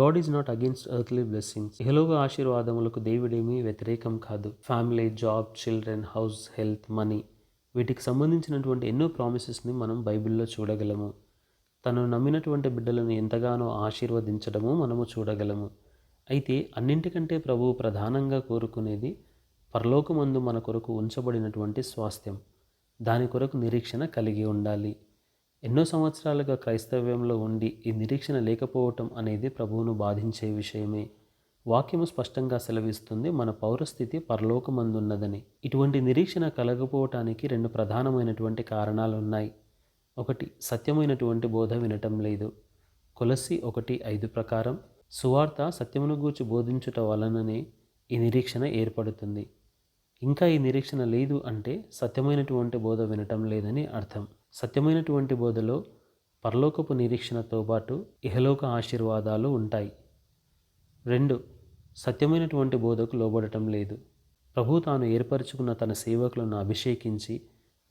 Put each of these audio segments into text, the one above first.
God is not against earthly blessings. ఇహలోక ఆశీర్వాదములకు దేవుడేమీ వ్యతిరేకం కాదు. Family, job, children, house, health, money, వీటికి సంబంధించినటువంటి ఎన్నో ప్రామిసెస్ని మనం బైబిల్లో చూడగలము. తను నమ్మినటువంటి బిడ్డలను ఎంతగానో ఆశీర్వదించడము మనము చూడగలము. అయితే అన్నింటికంటే ప్రభువు ప్రధానంగా కోరుకునేది పరలోకమందు మన కొరకు ఉంచబడినటువంటి స్వాస్థ్యం. దాని కొరకు నిరీక్షణ కలిగి ఉండాలి. ఎన్నో సంవత్సరాలుగా క్రైస్తవ్యంలో ఉండి ఈ నిరీక్షణ లేకపోవటం అనేది ప్రభువును బాధించే విషయమే. వాక్యము స్పష్టంగా సెలవిస్తుంది మన పౌరస్థితి పరలోకమందున్నదని. ఇటువంటి నిరీక్షణ కలగపోవటానికి రెండు ప్రధానమైనటువంటి కారణాలు ఉన్నాయి. ఒకటి, సత్యమైనటువంటి బోధ వినటం లేదు. కొలస్సీ 1:5 ప్రకారం సువార్త సత్యమును గూర్చి బోధించుట వలననే ఈ నిరీక్షణ ఏర్పడుతుంది. ఇంకా ఈ నిరీక్షణ లేదు అంటే సత్యమైనటువంటి బోధ వినటం లేదని అర్థం. సత్యమైనటువంటి బోధలో పరలోకపు నిరీక్షణతో పాటు ఇహలోక ఆశీర్వాదాలు ఉంటాయి. 2, సత్యమైనటువంటి బోధకు లోబడటం లేదు. ప్రభు తాను ఏర్పరచుకున్న తన సేవకులను అభిషేకించి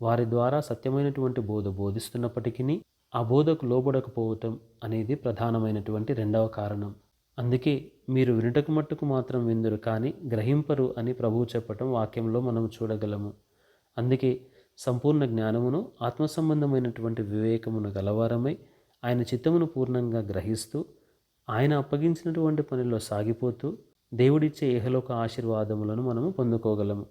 వారి ద్వారా సత్యమైనటువంటి బోధ బోధిస్తున్నప్పటికీ ఆ బోధకు లోబడకపోవటం అనేది ప్రధానమైనటువంటి రెండవ కారణం. అందుకే మీరు వినుటకు మట్టుకు మాత్రం విందురు కానీ గ్రహింపరు అని ప్రభువు చెప్పటం వాక్యంలో మనం చూడగలము. అందుకే సంపూర్ణ జ్ఞానమును, ఆత్మ సంబంధమైనటువంటి వివేకమును గలవారమై ఆయన చిత్తమును పూర్ణంగా గ్రహిస్తూ ఆయన అప్పగించినటువంటి పనిలో సాగిపోతూ దేవుడిచ్చే ఇహలోక ఆశీర్వాదములను మనము పొందుకోగలము.